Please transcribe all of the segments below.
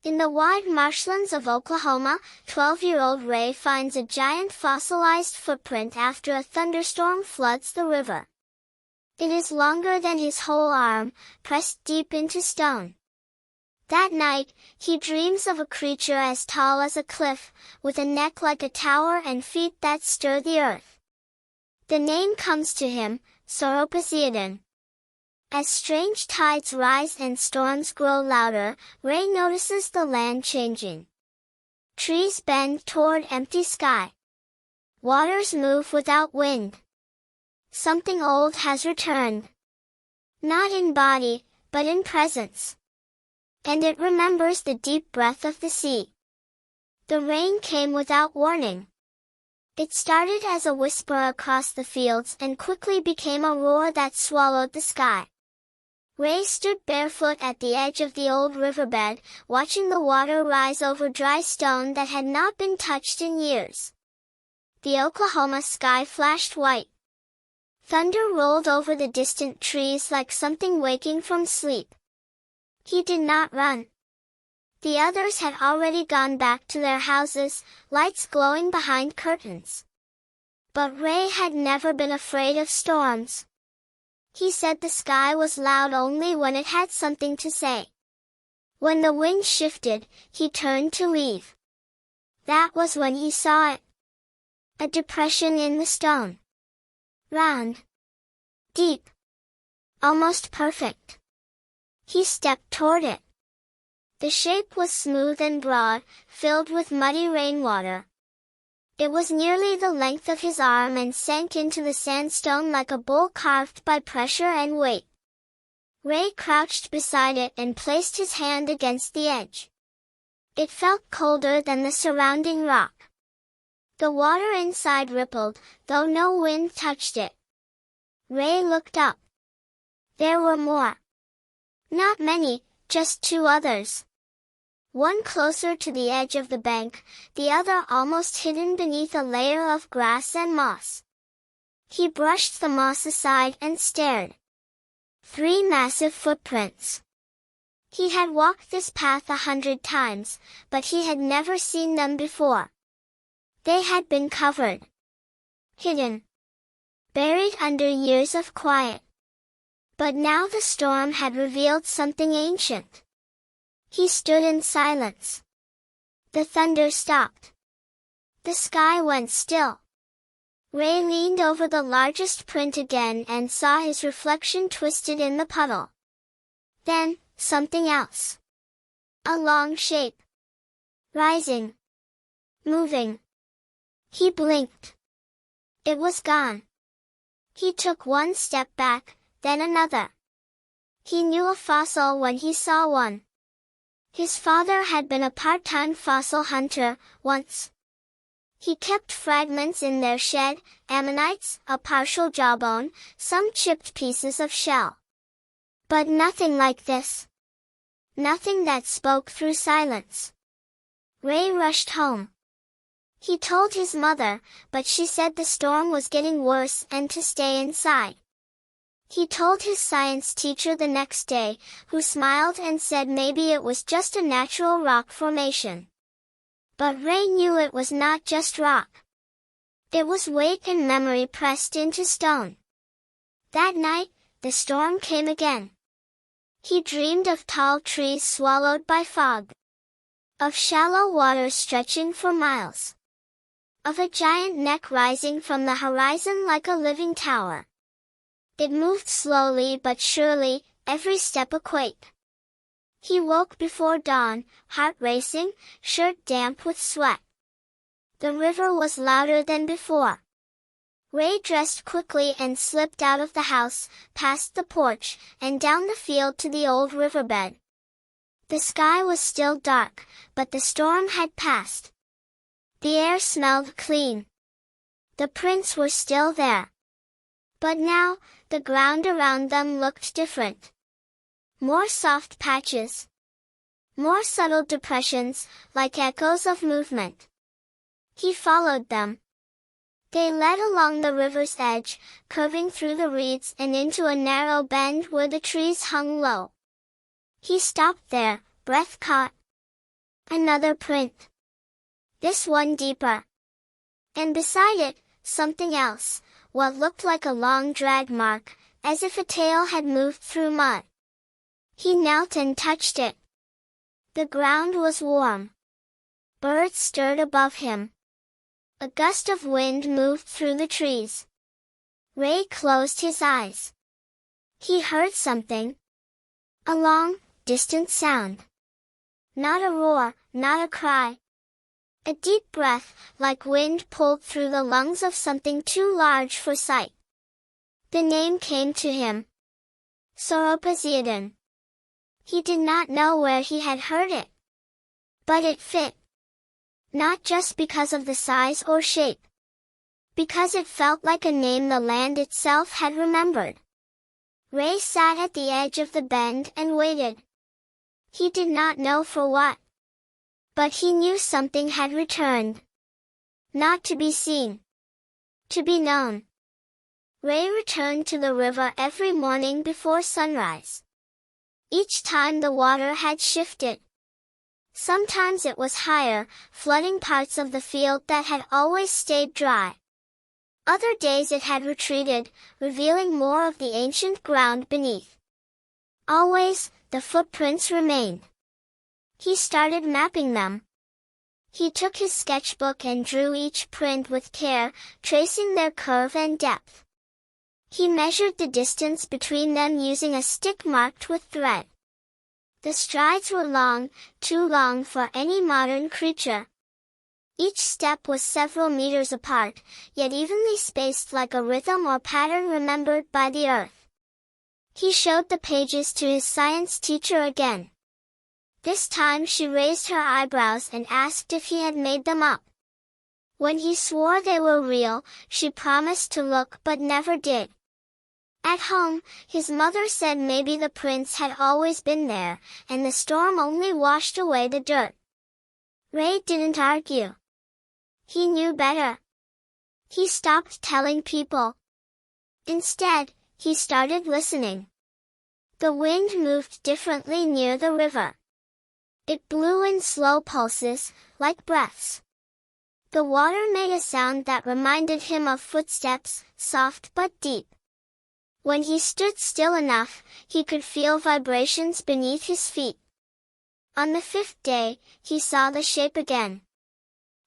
In the wide marshlands of Oklahoma, 12-year-old Ray finds a giant fossilized footprint after a thunderstorm floods the river. It is longer than his whole arm, pressed deep into stone. That night, he dreams of a creature as tall as a cliff, with a neck like a tower and feet that stir the earth. The name comes to him, Sauroposeidon. As strange tides rise and storms grow louder, Ray notices the land changing. Trees bend toward empty sky. Waters move without wind. Something old has returned. Not in body, but in presence. And it remembers the deep breath of the sea. The rain came without warning. It started as a whisper across the fields and quickly became a roar that swallowed the sky. Ray stood barefoot at the edge of the old riverbed, watching the water rise over dry stone that had not been touched in years. The Oklahoma sky flashed white. Thunder rolled over the distant trees like something waking from sleep. He did not run. The others had already gone back to their houses, lights glowing behind curtains. But Ray had never been afraid of storms. He said the sky was loud only when it had something to say. When the wind shifted, he turned to leave. That was when he saw it. A depression in the stone. Round. Deep. Almost perfect. He stepped toward it. The shape was smooth and broad, filled with muddy rainwater. It was nearly the length of his arm and sank into the sandstone like a bowl carved by pressure and weight. Ray crouched beside it and placed his hand against the edge. It felt colder than the surrounding rock. The water inside rippled, though no wind touched it. Ray looked up. There were more. Not many, just two others. One closer to the edge of the bank, the other almost hidden beneath a layer of grass and moss. He brushed the moss aside and stared. 3 massive footprints. He had walked this path 100 times, but he had never seen them before. They had been covered. Hidden. Buried under years of quiet. But now the storm had revealed something ancient. He stood in silence. The thunder stopped. The sky went still. Ray leaned over the largest print again and saw his reflection twisted in the puddle. Then, something else. A long shape. Rising. Moving. He blinked. It was gone. He took one step back, then another. He knew a fossil when he saw one. His father had been a part-time fossil hunter, once. He kept fragments in their shed, ammonites, a partial jawbone, some chipped pieces of shell. But nothing like this. Nothing that spoke through silence. Ray rushed home. He told his mother, but she said the storm was getting worse and to stay inside. He told his science teacher the next day, who smiled and said maybe it was just a natural rock formation. But Ray knew it was not just rock. It was weight and memory pressed into stone. That night, the storm came again. He dreamed of tall trees swallowed by fog. Of shallow waters stretching for miles. Of a giant neck rising from the horizon like a living tower. It moved slowly but surely, every step a quake. He woke before dawn, heart racing, shirt damp with sweat. The river was louder than before. Ray dressed quickly and slipped out of the house, past the porch, and down the field to the old riverbed. The sky was still dark, but the storm had passed. The air smelled clean. The prints were still there. But now, the ground around them looked different. More soft patches. More subtle depressions, like echoes of movement. He followed them. They led along the river's edge, curving through the reeds and into a narrow bend where the trees hung low. He stopped there, breath caught. Another print. This one deeper. And beside it, something else, what looked like a long drag mark, as if a tail had moved through mud. He knelt and touched it. The ground was warm. Birds stirred above him. A gust of wind moved through the trees. Ray closed his eyes. He heard something. A long, distant sound. Not a roar, not a cry. A deep breath, like wind pulled through the lungs of something too large for sight. The name came to him. Sauroposeidon. He did not know where he had heard it. But it fit. Not just because of the size or shape. Because it felt like a name the land itself had remembered. Ray sat at the edge of the bend and waited. He did not know for what. But he knew something had returned. Not to be seen. To be known. Ray returned to the river every morning before sunrise. Each time the water had shifted. Sometimes it was higher, flooding parts of the field that had always stayed dry. Other days it had retreated, revealing more of the ancient ground beneath. Always, the footprints remained. He started mapping them. He took his sketchbook and drew each print with care, tracing their curve and depth. He measured the distance between them using a stick marked with thread. The strides were long, too long for any modern creature. Each step was several meters apart, yet evenly spaced like a rhythm or pattern remembered by the earth. He showed the pages to his science teacher again. This time she raised her eyebrows and asked if he had made them up. When he swore they were real, she promised to look but never did. At home, his mother said maybe the prints had always been there, and the storm only washed away the dirt. Ray didn't argue. He knew better. He stopped telling people. Instead, he started listening. The wind moved differently near the river. It blew in slow pulses, like breaths. The water made a sound that reminded him of footsteps, soft but deep. When he stood still enough, he could feel vibrations beneath his feet. On the fifth day, he saw the shape again.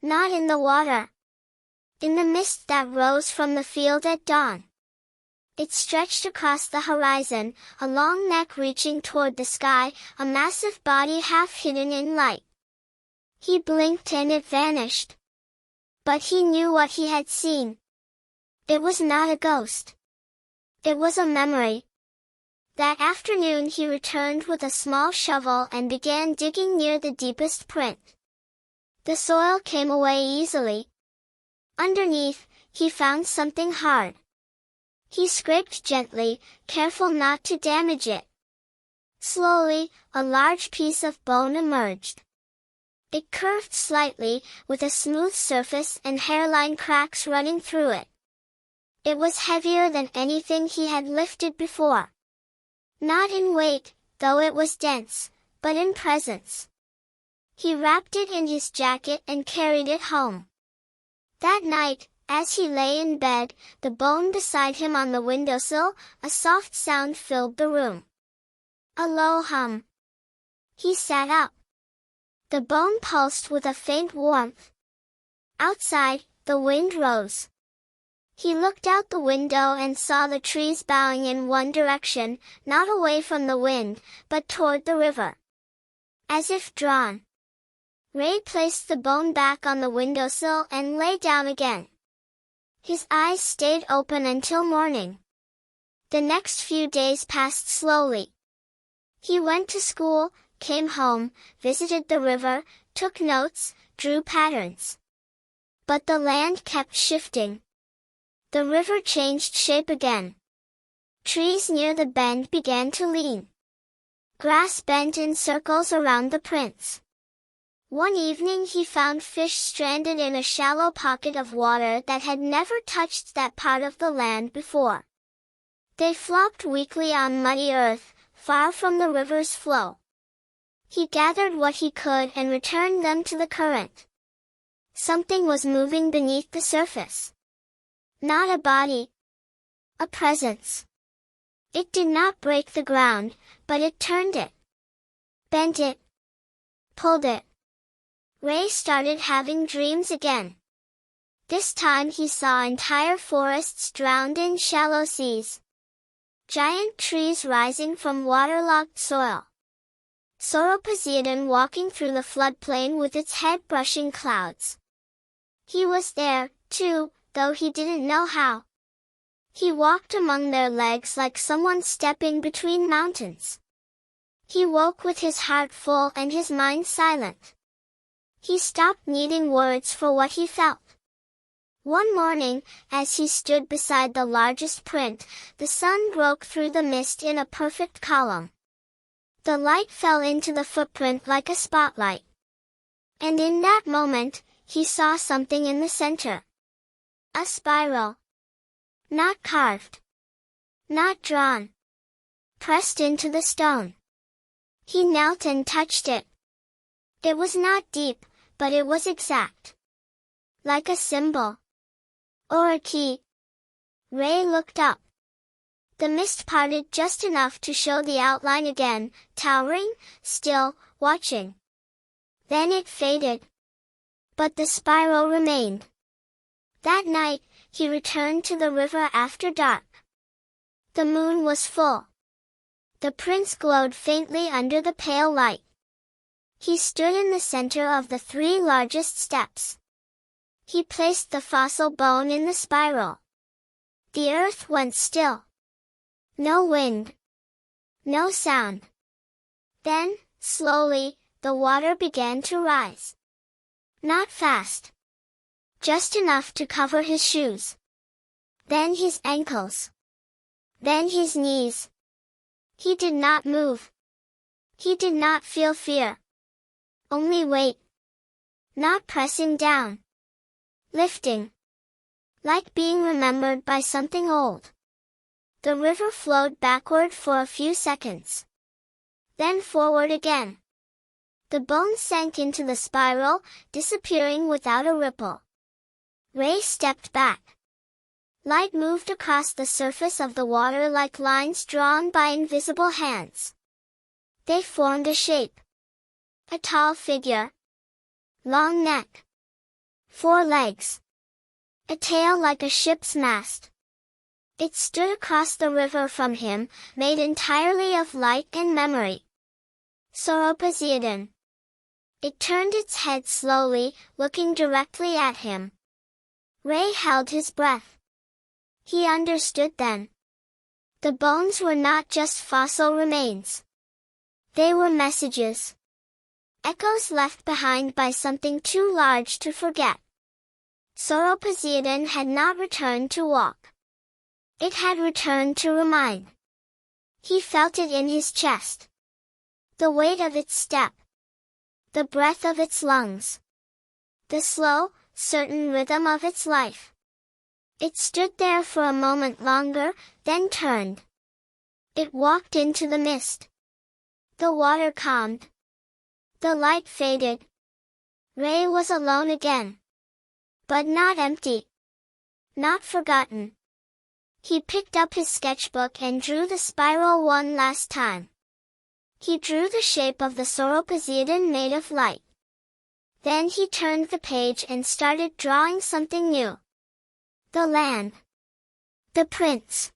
Not in the water. In the mist that rose from the field at dawn. It stretched across the horizon, a long neck reaching toward the sky, a massive body half hidden in light. He blinked and it vanished. But he knew what he had seen. It was not a ghost. It was a memory. That afternoon he returned with a small shovel and began digging near the deepest print. The soil came away easily. Underneath, he found something hard. He scraped gently, careful not to damage it. Slowly, a large piece of bone emerged. It curved slightly, with a smooth surface and hairline cracks running through it. It was heavier than anything he had lifted before. Not in weight, though it was dense, but in presence. He wrapped it in his jacket and carried it home. That night, as he lay in bed, the bone beside him on the windowsill, a soft sound filled the room. A low hum. He sat up. The bone pulsed with a faint warmth. Outside, the wind rose. He looked out the window and saw the trees bowing in one direction, not away from the wind, but toward the river. As if drawn. Ray placed the bone back on the windowsill and lay down again. His eyes stayed open until morning. The next few days passed slowly. He went to school, came home, visited the river, took notes, drew patterns. But the land kept shifting. The river changed shape again. Trees near the bend began to lean. Grass bent in circles around the prints. One evening he found fish stranded in a shallow pocket of water that had never touched that part of the land before. They flopped weakly on muddy earth, far from the river's flow. He gathered what he could and returned them to the current. Something was moving beneath the surface. Not a body. A presence. It did not break the ground, but it turned it. Bent it. Pulled it. Ray started having dreams again. This time he saw entire forests drowned in shallow seas. Giant trees rising from waterlogged soil. Sauroposeidon walking through the floodplain with its head brushing clouds. He was there, too, though he didn't know how. He walked among their legs like someone stepping between mountains. He woke with his heart full and his mind silent. He stopped needing words for what he felt. One morning, as he stood beside the largest print, the sun broke through the mist in a perfect column. The light fell into the footprint like a spotlight. And in that moment, he saw something in the center. A spiral. Not carved. Not drawn. Pressed into the stone. He knelt and touched it. It was not deep, but it was exact. Like a symbol. Or a key. Ray looked up. The mist parted just enough to show the outline again, towering, still, watching. Then it faded. But the spiral remained. That night, he returned to the river after dark. The moon was full. The prince glowed faintly under the pale light. He stood in the center of the 3 largest steps. He placed the fossil bone in the spiral. The earth went still. No wind. No sound. Then, slowly, the water began to rise. Not fast. Just enough to cover his shoes. Then his ankles. Then his knees. He did not move. He did not feel fear. Only weight. Not pressing down. Lifting. Like being remembered by something old. The river flowed backward for a few seconds. Then forward again. The bone sank into the spiral, disappearing without a ripple. Ray stepped back. Light moved across the surface of the water like lines drawn by invisible hands. They formed a shape. A tall figure. Long neck. 4 legs. A tail like a ship's mast. It stood across the river from him, made entirely of light and memory. Sauroposeidon. It turned its head slowly, looking directly at him. Ray held his breath. He understood then. The bones were not just fossil remains. They were messages. Echoes left behind by something too large to forget. Sauroposeidon had not returned to walk. It had returned to remind. He felt it in his chest. The weight of its step. The breath of its lungs. The slow, certain rhythm of its life. It stood there for a moment longer, then turned. It walked into the mist. The water calmed. The light faded. Ray was alone again. But not empty. Not forgotten. He picked up his sketchbook and drew the spiral one last time. He drew the shape of the Sauroposeidon made of light. Then he turned the page and started drawing something new. The land. The prince.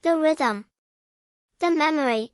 The rhythm. The memory.